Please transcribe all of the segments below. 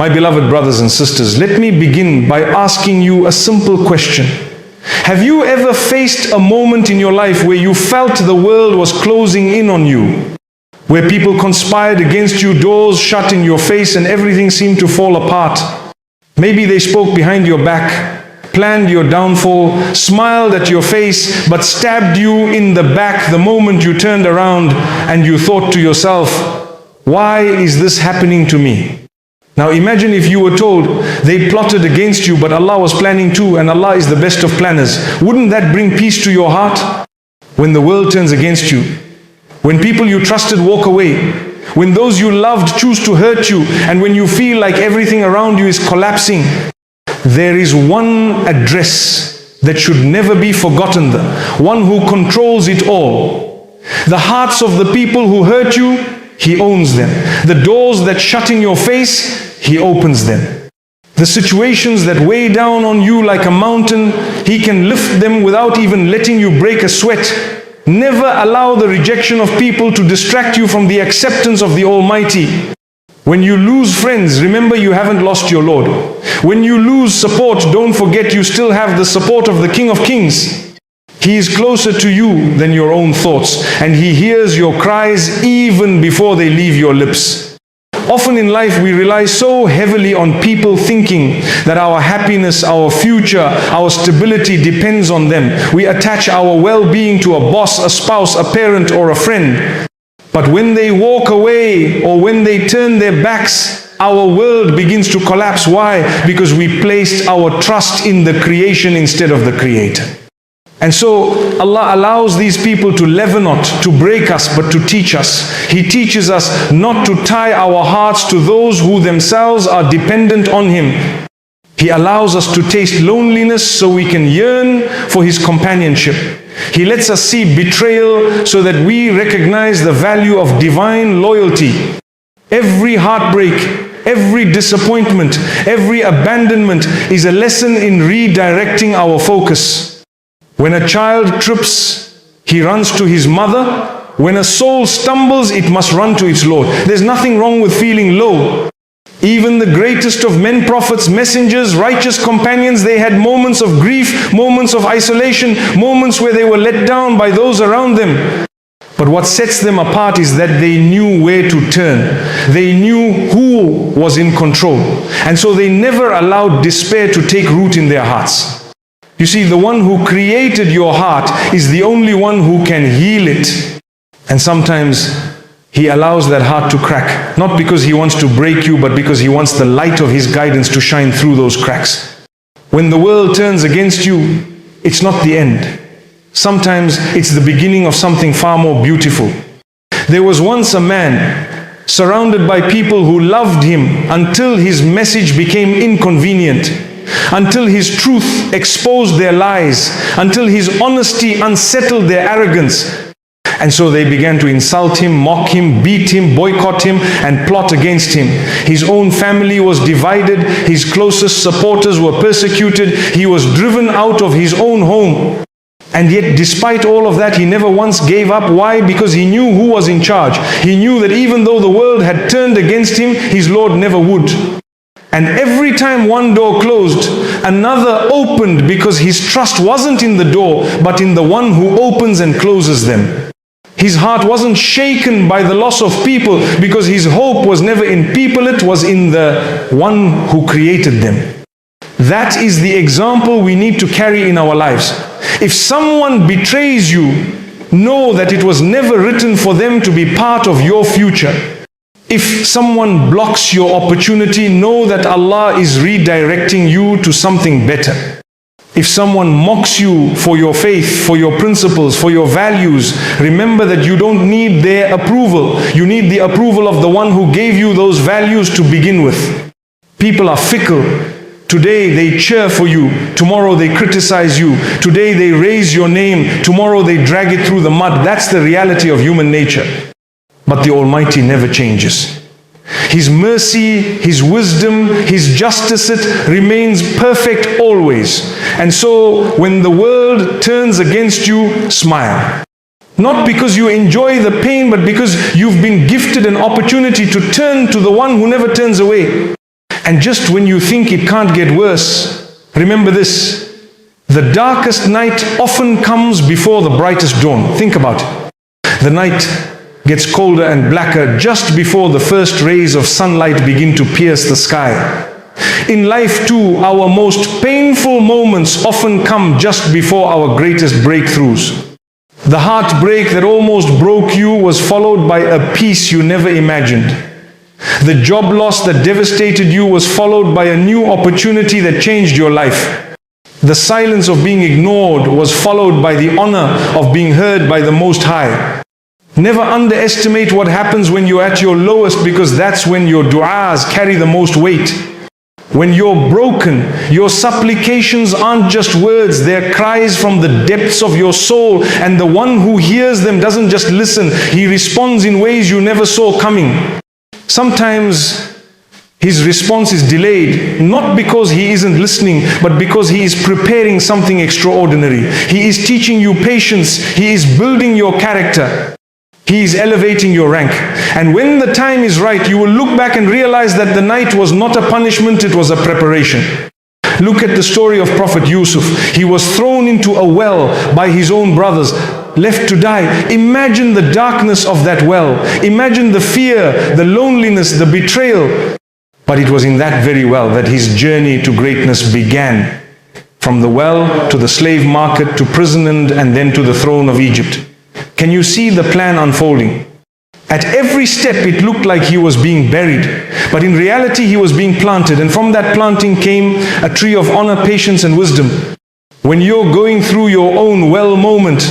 My beloved brothers and sisters, let me begin by asking you a simple question. Have you ever faced a moment in your life where you felt the world was closing in on you? Where people conspired against you, doors shut in your face, and everything seemed to fall apart? Maybe they spoke behind your back, planned your downfall, smiled at your face, but stabbed you in the back the moment you turned around and you thought to yourself, why is this happening to me? Now imagine if you were told they plotted against you, but Allah was planning too, and Allah is the best of planners. Wouldn't that bring peace to your heart? When the world turns against you, when people you trusted walk away, when those you loved choose to hurt you, and when you feel like everything around you is collapsing, there is one address that should never be forgotten, the one who controls it all. The hearts of the people who hurt you, He owns them. The doors that shut in your face, He opens them. The situations that weigh down on you like a mountain, He can lift them without even letting you break a sweat. Never allow the rejection of people to distract you from the acceptance of the Almighty. When you lose friends, remember you haven't lost your Lord. When you lose support, don't forget you still have the support of the King of Kings. He is closer to you than your own thoughts, and He hears your cries even before they leave your lips. Often in life we rely so heavily on people thinking that our happiness, our future, our stability depends on them. We attach our well-being to a boss, a spouse, a parent, or a friend. But when they walk away or when they turn their backs, our world begins to collapse. Why? Because we placed our trust in the creation instead of the Creator. And so Allah allows these people to leaven not, to break us, but to teach us. He teaches us not to tie our hearts to those who themselves are dependent on Him. He allows us to taste loneliness so we can yearn for His companionship. He lets us see betrayal so that we recognize the value of divine loyalty. Every heartbreak, every disappointment, every abandonment is a lesson in redirecting our focus. When a child trips, he runs to his mother. When a soul stumbles, it must run to its Lord. There's nothing wrong with feeling low. Even the greatest of men, prophets, messengers, righteous companions, they had moments of grief, moments of isolation, moments where they were let down by those around them. But what sets them apart is that they knew where to turn. They knew who was in control. And so they never allowed despair to take root in their hearts. You see, the one who created your heart is the only one who can heal it. And sometimes He allows that heart to crack, not because He wants to break you, but because He wants the light of His guidance to shine through those cracks. When the world turns against you, it's not the end. Sometimes it's the beginning of something far more beautiful. There was once a man surrounded by people who loved him until his message became inconvenient, until his truth exposed their lies, until his honesty unsettled their arrogance. And so they began to insult him, mock him, beat him, boycott him, and plot against him. His own family was divided. His closest supporters were persecuted. He was driven out of his own home. And yet, despite all of that, he never once gave up. Why? Because he knew who was in charge. He knew that even though the world had turned against him, his Lord never would. And every time one door closed, another opened, because his trust wasn't in the door, but in the one who opens and closes them. His heart wasn't shaken by the loss of people, because his hope was never in people, it was in the one who created them. That is the example we need to carry in our lives. If someone betrays you, know that it was never written for them to be part of your future. If someone blocks your opportunity, know that Allah is redirecting you to something better. If someone mocks you for your faith, for your principles, for your values, remember that you don't need their approval. You need the approval of the one who gave you those values to begin with. People are fickle. Today they cheer for you, tomorrow they criticize you. Today they raise your name, tomorrow they drag it through the mud. That's the reality of human nature. But the Almighty never changes. His mercy, His wisdom, His justice, it remains perfect always. And so when the world turns against you, smile. Not because you enjoy the pain, but because you've been gifted an opportunity to turn to the one who never turns away. And just when you think it can't get worse, remember this: the darkest night often comes before the brightest dawn. Think about it. The night gets colder and blacker just before the first rays of sunlight begin to pierce the sky. In life too, our most painful moments often come just before our greatest breakthroughs. The heartbreak that almost broke you was followed by a peace you never imagined. The job loss that devastated you was followed by a new opportunity that changed your life. The silence of being ignored was followed by the honor of being heard by the Most High. Never underestimate what happens when you're at your lowest, because that's when your du'as carry the most weight. When you're broken, your supplications aren't just words, they're cries from the depths of your soul, and the one who hears them doesn't just listen, he responds in ways you never saw coming. Sometimes his response is delayed, not because he isn't listening, but because he is preparing something extraordinary. He is teaching you patience, he is building your character. He is elevating your rank. And when the time is right, you will look back and realize that the night was not a punishment, it was a preparation. Look at the story of Prophet Yusuf. He was thrown into a well by his own brothers, left to die. Imagine the darkness of that well. Imagine the fear, the loneliness, the betrayal. But it was in that very well that his journey to greatness began. From the well to the slave market to prison and then to the throne of Egypt. Can you see the plan unfolding? At every step it looked like he was being buried, but in reality he was being planted, and from that planting came a tree of honor, patience and wisdom. When you're going through your own well moment,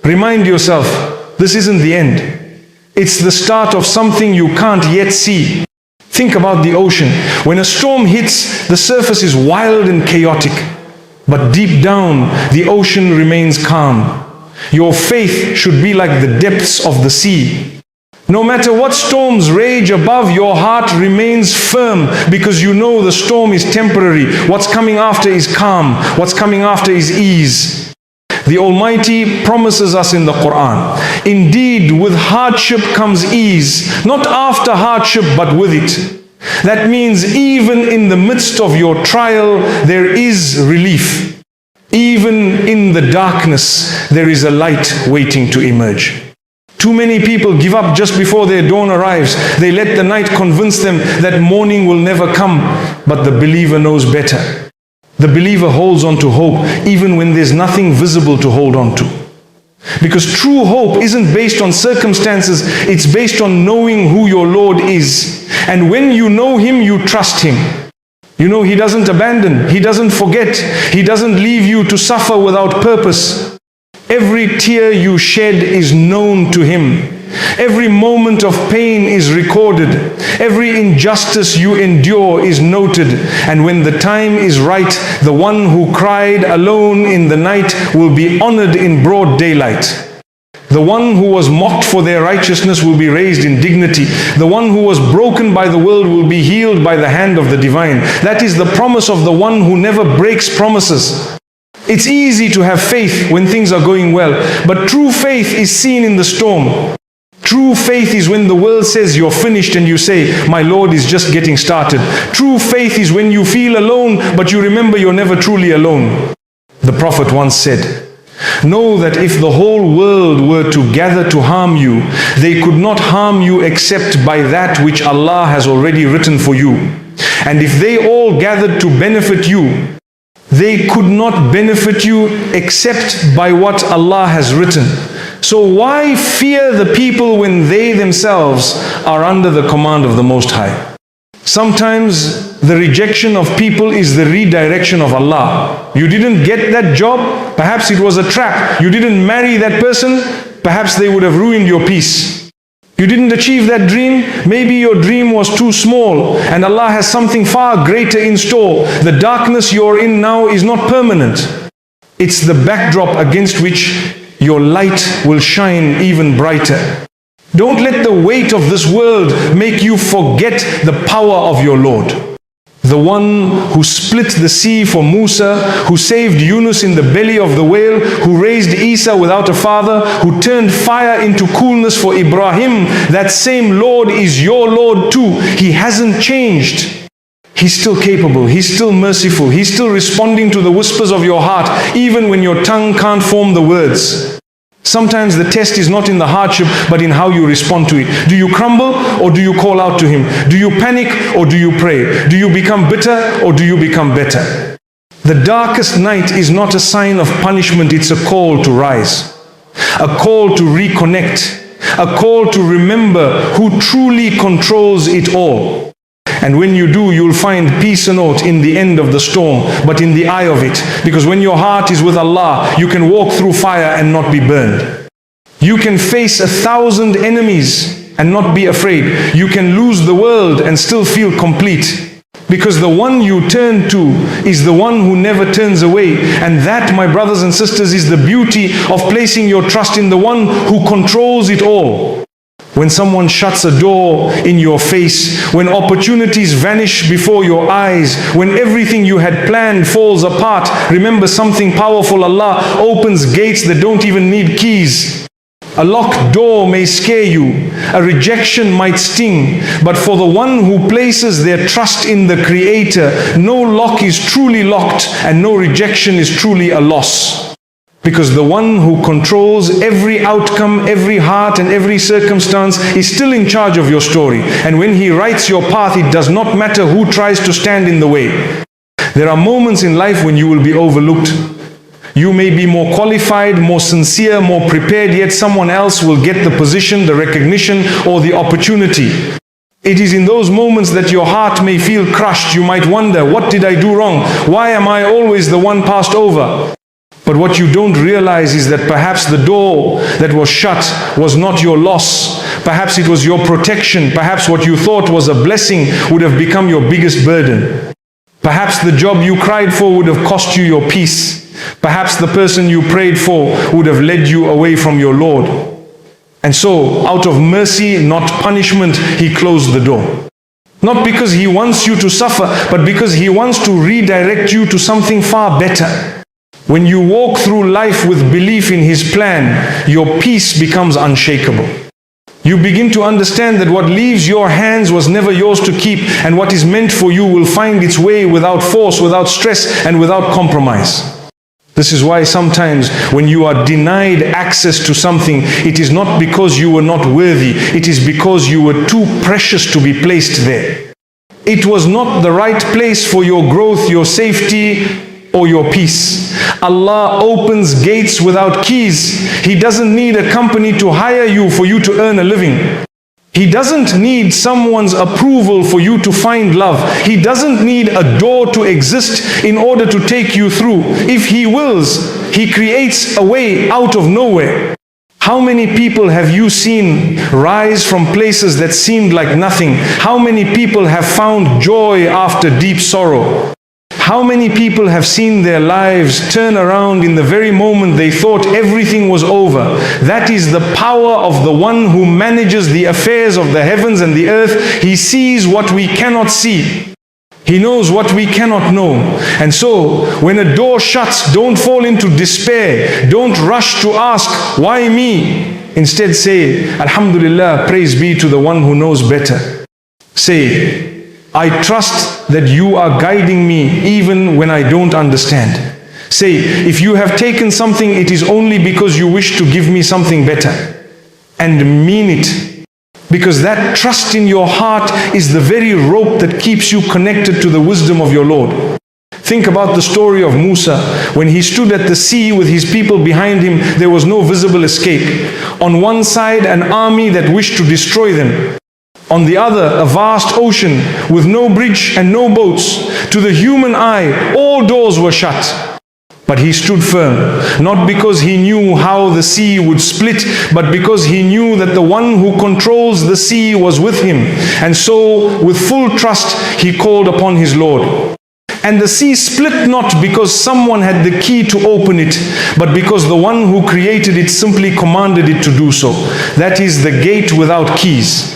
remind yourself, this isn't the end. It's the start of something you can't yet see. Think about the ocean. When a storm hits, the surface is wild and chaotic, but deep down the ocean remains calm. Your faith should be like the depths of the sea. No matter what storms rage above, your heart remains firm because you know the storm is temporary. What's coming after is calm. What's coming after is ease. The Almighty promises us in the Quran, indeed with hardship comes ease, not after hardship but with it. That means even in the midst of your trial there is relief. Even in the darkness, there is a light waiting to emerge. Too many people give up just before their dawn arrives. They let the night convince them that morning will never come. But the believer knows better. The believer holds on to hope, even when there's nothing visible to hold on to. Because true hope isn't based on circumstances, it's based on knowing who your Lord is. And when you know Him, you trust Him. You know He doesn't abandon, He doesn't forget, He doesn't leave you to suffer without purpose. Every tear you shed is known to Him. Every moment of pain is recorded. Every injustice you endure is noted. And when the time is right, the one who cried alone in the night will be honored in broad daylight. The one who was mocked for their righteousness will be raised in dignity. The one who was broken by the world will be healed by the hand of the divine. That is the promise of the one who never breaks promises. It's easy to have faith when things are going well, but true faith is seen in the storm. True faith is when the world says you're finished and you say, my Lord is just getting started. True faith is when you feel alone, but you remember you're never truly alone. The Prophet once said, know that if the whole world were to gather to harm you, they could not harm you except by that which Allah has already written for you. And if they all gathered to benefit you, they could not benefit you except by what Allah has written. So why fear the people when they themselves are under the command of the Most High? Sometimes the rejection of people is the redirection of Allah. You didn't get that job, perhaps it was a trap. You didn't marry that person, perhaps they would have ruined your peace. You didn't achieve that dream, maybe your dream was too small and Allah has something far greater in store. The darkness you're in now is not permanent. It's the backdrop against which your light will shine even brighter. Don't let the weight of this world make you forget the power of your Lord. The one who split the sea for Musa, who saved Yunus in the belly of the whale, who raised Isa without a father, who turned fire into coolness for Ibrahim, that same Lord is your Lord too. He hasn't changed. He's still capable, He's still merciful, He's still responding to the whispers of your heart, even when your tongue can't form the words. Sometimes the test is not in the hardship, but in how you respond to it. Do you crumble or do you call out to Him? Do you panic or do you pray? Do you become bitter or do you become better? The darkest night is not a sign of punishment, it's a call to rise. A call to reconnect. A call to remember who truly controls it all. And when you do, you'll find peace not in the end of the storm, but in the eye of it. Because when your heart is with Allah, you can walk through fire and not be burned. You can face 1,000 enemies and not be afraid. You can lose the world and still feel complete. Because the one you turn to is the one who never turns away. And that, my brothers and sisters, is the beauty of placing your trust in the one who controls it all. When someone shuts a door in your face, when opportunities vanish before your eyes, when everything you had planned falls apart, remember something powerful. Allah opens gates that don't even need keys. A locked door may scare you, a rejection might sting, but for the one who places their trust in the Creator, no lock is truly locked and no rejection is truly a loss. Because the one who controls every outcome, every heart and every circumstance is still in charge of your story. And when He writes your path, it does not matter who tries to stand in the way. There are moments in life when you will be overlooked. You may be more qualified, more sincere, more prepared, yet someone else will get the position, the recognition, or the opportunity. It is in those moments that your heart may feel crushed. You might wonder, what did I do wrong? Why am I always the one passed over? But what you don't realize is that perhaps the door that was shut was not your loss. Perhaps it was your protection. Perhaps what you thought was a blessing would have become your biggest burden. Perhaps the job you cried for would have cost you your peace. Perhaps the person you prayed for would have led you away from your Lord. And so, out of mercy, not punishment, He closed the door. Not because He wants you to suffer, but because He wants to redirect you to something far better. When you walk through life with belief in His plan, your peace becomes unshakable. You begin to understand that what leaves your hands was never yours to keep, and what is meant for you will find its way without force, without stress, and without compromise. This is why sometimes when you are denied access to something, it is not because you were not worthy, it is because you were too precious to be placed there. It was not the right place for your growth, your safety, or your peace. Allah opens gates without keys. He doesn't need a company to hire you for you to earn a living. He doesn't need someone's approval for you to find love. He doesn't need a door to exist in order to take you through. If He wills, He creates a way out of nowhere. How many people have you seen rise from places that seemed like nothing? How many people have found joy after deep sorrow? How many people have seen their lives turn around in the very moment they thought everything was over? That is the power of the one who manages the affairs of the heavens and the earth. He sees what we cannot see. He knows what we cannot know. And so, when a door shuts, don't fall into despair. Don't rush to ask, why me? Instead say, Alhamdulillah, praise be to the one who knows better. Say, I trust that you are guiding me even when I don't understand. Say, if you have taken something, it is only because you wish to give me something better. And mean it. Because that trust in your heart is the very rope that keeps you connected to the wisdom of your Lord. Think about the story of Musa. When he stood at the sea with his people behind him, there was no visible escape. On one side, an army that wished to destroy them. On the other, a vast ocean with no bridge and no boats. To the human eye, all doors were shut. But he stood firm, not because he knew how the sea would split, but because he knew that the one who controls the sea was with him. And so, with full trust, he called upon his Lord. And the sea split not because someone had the key to open it, but because the one who created it simply commanded it to do so. That is the gate without keys.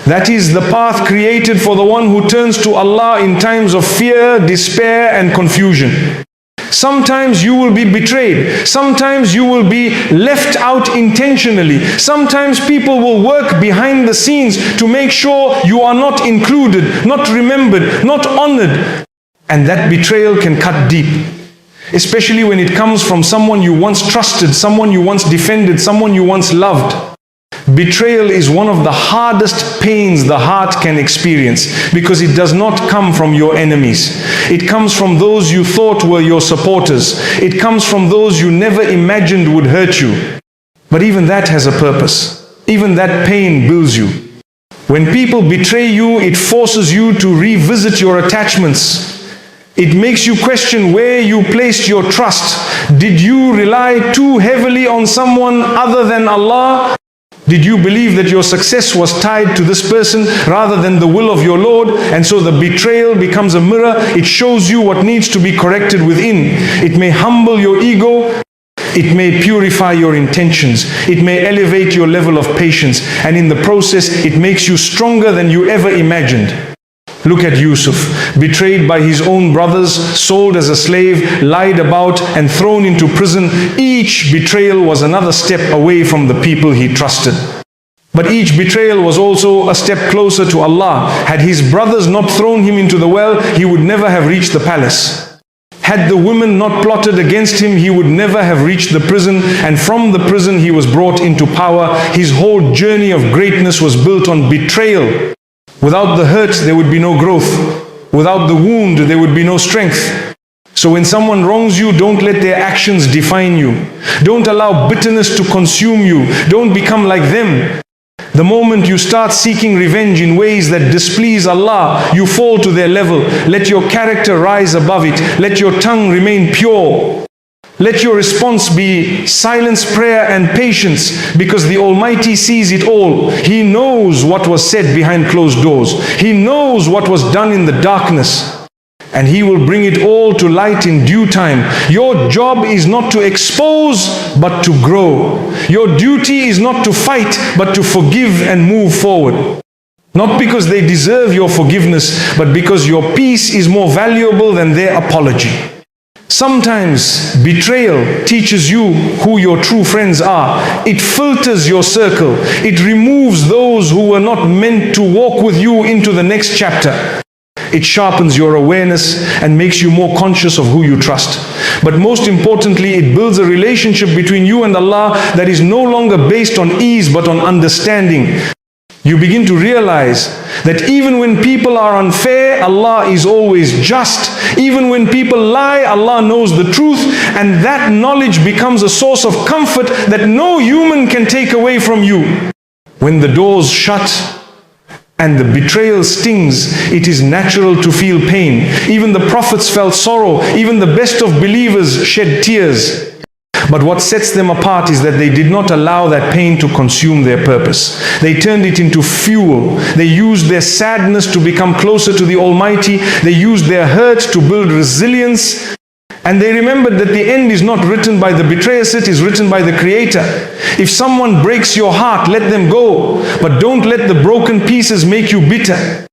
That is the path created for the one who turns to Allah in times of fear, despair, and confusion. Sometimes you will be betrayed. Sometimes you will be left out intentionally. Sometimes people will work behind the scenes to make sure you are not included, not remembered, not honored. And that betrayal can cut deep. Especially when it comes from someone you once trusted, someone you once defended, someone you once loved. Betrayal is one of the hardest pains the heart can experience because it does not come from your enemies. It comes from those you thought were your supporters. It comes from those you never imagined would hurt you. But even that has a purpose. Even that pain builds you. When people betray you, it forces you to revisit your attachments. It makes you question where you placed your trust. Did you rely too heavily on someone other than Allah? Did you believe that your success was tied to this person rather than the will of your Lord? And so the betrayal becomes a mirror. It shows you what needs to be corrected within. It may humble your ego. It may purify your intentions. It may elevate your level of patience. And in the process, it makes you stronger than you ever imagined. Look at Yusuf, betrayed by his own brothers, sold as a slave, lied about and thrown into prison. Each betrayal was another step away from the people he trusted. But each betrayal was also a step closer to Allah. Had his brothers not thrown him into the well, he would never have reached the palace. Had the women not plotted against him, he would never have reached the prison, and from the prison he was brought into power. His whole journey of greatness was built on betrayal. Without the hurt, there would be no growth. Without the wound, there would be no strength. So when someone wrongs you, don't let their actions define you. Don't allow bitterness to consume you. Don't become like them. The moment you start seeking revenge in ways that displease Allah, you fall to their level. Let your character rise above it. Let your tongue remain pure. Let your response be silence, prayer and patience, because the Almighty sees it all. He knows what was said behind closed doors. He knows what was done in the darkness. And He will bring it all to light in due time. Your job is not to expose, but to grow. Your duty is not to fight, but to forgive and move forward. Not because they deserve your forgiveness, but because your peace is more valuable than their apology. Sometimes betrayal teaches you who your true friends are. It filters your circle. It removes those who were not meant to walk with you into the next chapter. It sharpens your awareness and makes you more conscious of who you trust. But most importantly, it builds a relationship between you and Allah that is no longer based on ease but on understanding. You begin to realize that even when people are unfair, Allah is always just. Even when people lie, Allah knows the truth, and that knowledge becomes a source of comfort that no human can take away from you. When the doors shut and the betrayal stings, it is natural to feel pain. Even the prophets felt sorrow. Even the best of believers shed tears. But what sets them apart is that they did not allow that pain to consume their purpose. They turned it into fuel. They used their sadness to become closer to the Almighty. They used their hurt to build resilience. And they remembered that the end is not written by the betrayers, it is written by the Creator. If someone breaks your heart, let them go. But don't let the broken pieces make you bitter.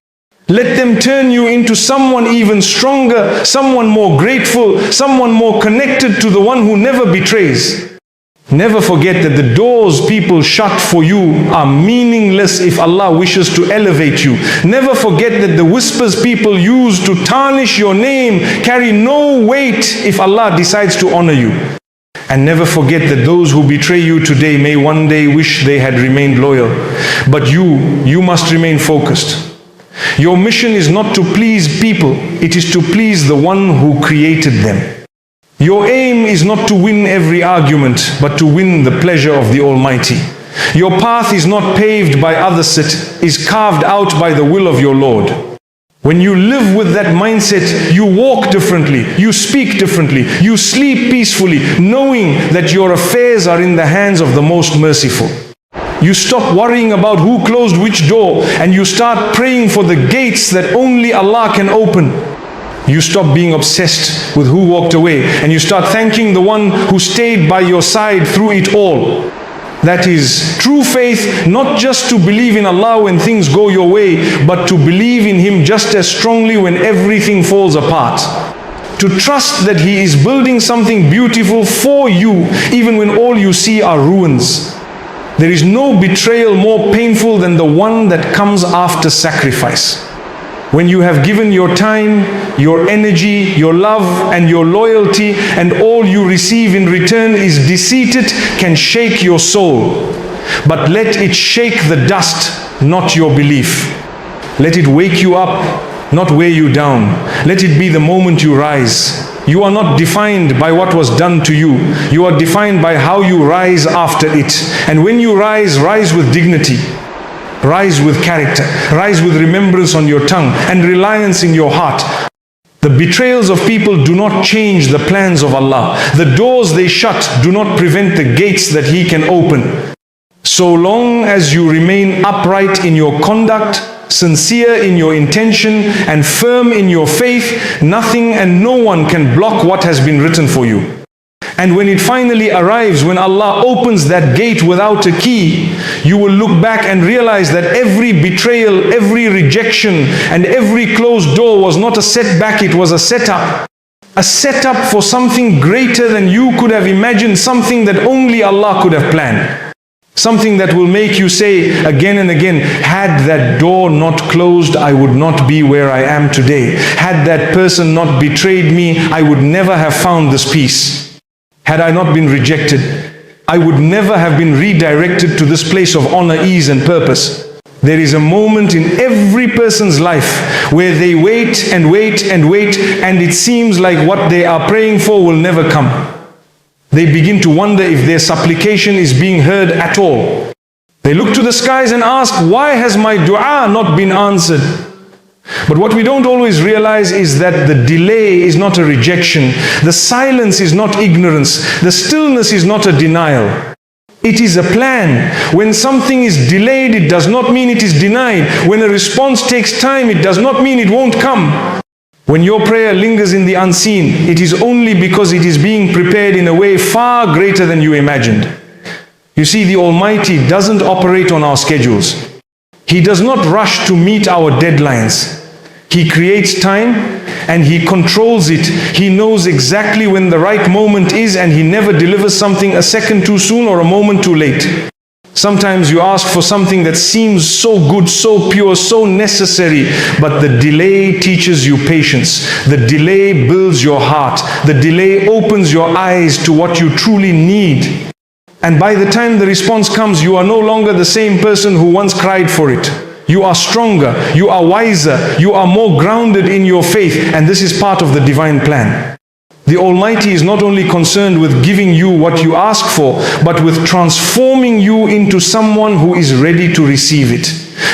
Let them turn you into someone even stronger, someone more grateful, someone more connected to the one who never betrays. Never forget that the doors people shut for you are meaningless if Allah wishes to elevate you. Never forget that the whispers people use to tarnish your name carry no weight if Allah decides to honor you. And never forget that those who betray you today may one day wish they had remained loyal. But you must remain focused. Your mission is not to please people, it is to please the one who created them. Your aim is not to win every argument, but to win the pleasure of the Almighty. Your path is not paved by others, it is carved out by the will of your Lord. When you live with that mindset, you walk differently, you speak differently, you sleep peacefully, knowing that your affairs are in the hands of the Most Merciful. You stop worrying about who closed which door, and you start praying for the gates that only Allah can open. You stop being obsessed with who walked away, and you start thanking the one who stayed by your side through it all. That is true faith, not just to believe in Allah when things go your way, but to believe in Him just as strongly when everything falls apart. To trust that He is building something beautiful for you, even when all you see are ruins. There is no betrayal more painful than the one that comes after sacrifice. When you have given your time, your energy, your love and your loyalty, and all you receive in return is deceited, can shake your soul. But let it shake the dust, not your belief. Let it wake you up, not weigh you down. Let it be the moment you rise. You are not defined by what was done to you. You are defined by how you rise after it. And when you rise, rise with dignity. Rise with character. Rise with remembrance on your tongue and reliance in your heart. The betrayals of people do not change the plans of Allah. The doors they shut do not prevent the gates that He can open. So long as you remain upright in your conduct, sincere in your intention, and firm in your faith, nothing and no one can block what has been written for you. And when it finally arrives, when Allah opens that gate without a key, you will look back and realize that every betrayal, every rejection, and every closed door was not a setback, it was a setup. A setup for something greater than you could have imagined, something that only Allah could have planned. Something that will make you say again and again, had that door not closed, I would not be where I am today. Had that person not betrayed me, I would never have found this peace. Had I not been rejected, I would never have been redirected to this place of honor, ease and purpose. There is a moment in every person's life where they wait and wait and wait, and it seems like what they are praying for will never come. They begin to wonder if their supplication is being heard at all. They look to the skies and ask, why has my dua not been answered? But what we don't always realize is that the delay is not a rejection. The silence is not ignorance. The stillness is not a denial. It is a plan. When something is delayed, it does not mean it is denied. When a response takes time, it does not mean it won't come. When your prayer lingers in the unseen, it is only because it is being prepared in a way far greater than you imagined. You see, the Almighty doesn't operate on our schedules. He does not rush to meet our deadlines. He creates time and He controls it. He knows exactly when the right moment is, and He never delivers something a second too soon or a moment too late. Sometimes you ask for something that seems so good, so pure, so necessary, but the delay teaches you patience. The delay builds your heart. The delay opens your eyes to what you truly need. And by the time the response comes, you are no longer the same person who once cried for it. You are stronger, you are wiser, you are more grounded in your faith, and this is part of the divine plan. The Almighty is not only concerned with giving you what you ask for, but with transforming you into someone who is ready to receive it.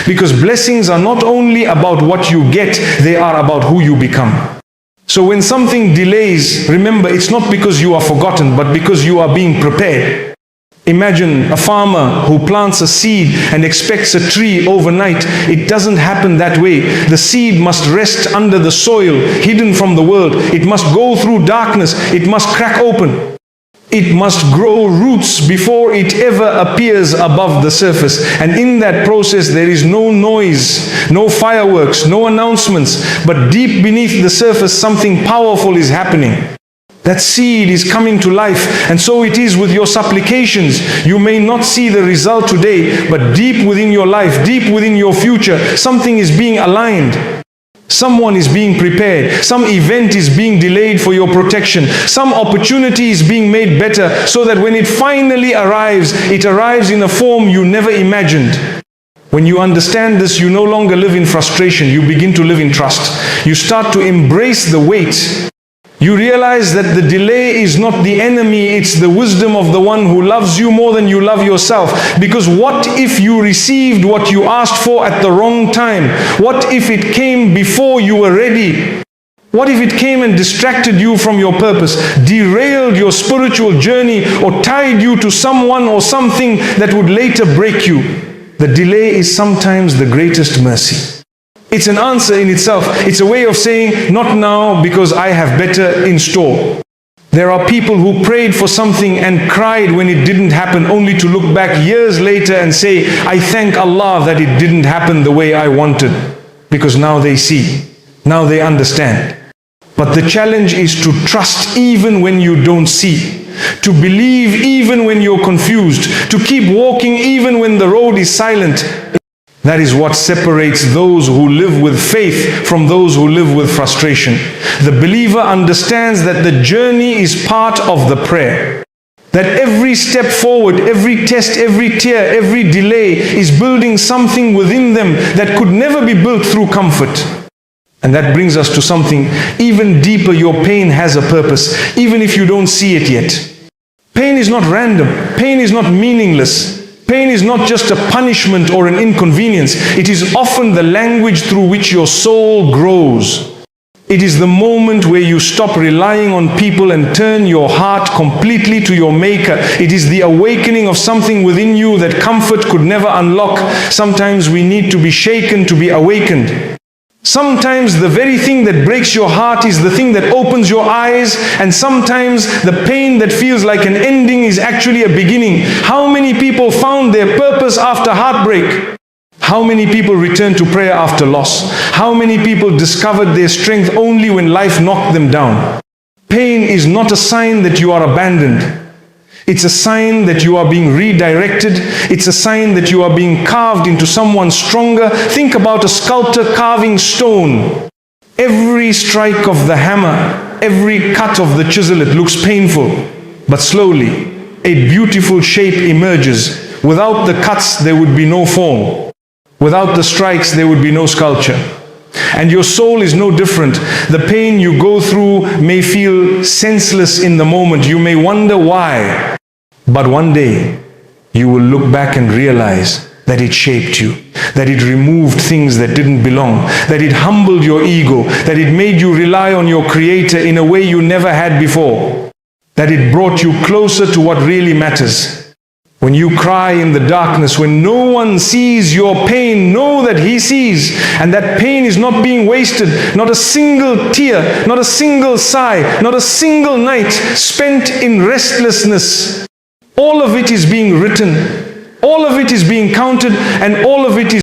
Because blessings are not only about what you get, they are about who you become. So when something delays, remember, it's not because you are forgotten, but because you are being prepared. Imagine a farmer who plants a seed and expects a tree overnight. It doesn't happen that way. The seed must rest under the soil, hidden from the world. It must go through darkness. It must crack open. It must grow roots before it ever appears above the surface. And in that process, there is no noise, no fireworks, no announcements. But deep beneath the surface, something powerful is happening. That seed is coming to life, and so it is with your supplications. You may not see the result today, but deep within your life, deep within your future, something is being aligned. Someone is being prepared. Some event is being delayed for your protection. Some opportunity is being made better so that when it finally arrives, it arrives in a form you never imagined. When you understand this, you no longer live in frustration. You begin to live in trust. You start to embrace the weight. You realize that the delay is not the enemy, it's the wisdom of the one who loves you more than you love yourself. Because what if you received what you asked for at the wrong time? What if it came before you were ready? What if it came and distracted you from your purpose, derailed your spiritual journey, or tied you to someone or something that would later break you? The delay is sometimes the greatest mercy. It's an answer in itself. It's a way of saying, not now because I have better in store. There are people who prayed for something and cried when it didn't happen, only to look back years later and say, I thank Allah that it didn't happen the way I wanted. Because now they see, now they understand. But the challenge is to trust even when you don't see, to believe even when you're confused, to keep walking even when the road is silent. That is what separates those who live with faith from those who live with frustration. The believer understands that the journey is part of the prayer. That every step forward, every test, every tear, every delay is building something within them that could never be built through comfort. And that brings us to something even deeper. Your pain has a purpose, even if you don't see it yet. Pain is not random. Pain is not meaningless. Pain is not just a punishment or an inconvenience. It is often the language through which your soul grows. It is the moment where you stop relying on people and turn your heart completely to your Maker. It is the awakening of something within you that comfort could never unlock. Sometimes we need to be shaken to be awakened. Sometimes the very thing that breaks your heart is the thing that opens your eyes, and sometimes the pain that feels like an ending is actually a beginning. How many people found their purpose after heartbreak? How many people returned to prayer after loss? How many people discovered their strength only when life knocked them down? Pain is not a sign that you are abandoned. It's a sign that you are being redirected. It's a sign that you are being carved into someone stronger. Think about a sculptor carving stone. Every strike of the hammer, every cut of the chisel, it looks painful. But slowly, a beautiful shape emerges. Without the cuts, there would be no form. Without the strikes, there would be no sculpture. And your soul is no different. The pain you go through may feel senseless in the moment. You may wonder why. But one day, you will look back and realize that it shaped you, that it removed things that didn't belong, that it humbled your ego, that it made you rely on your Creator in a way you never had before, that it brought you closer to what really matters. When you cry in the darkness, when no one sees your pain, know that He sees, and that pain is not being wasted. Not a single tear, not a single sigh, not a single night spent in restlessness. All of it is being written, all of it is being counted, and all of it is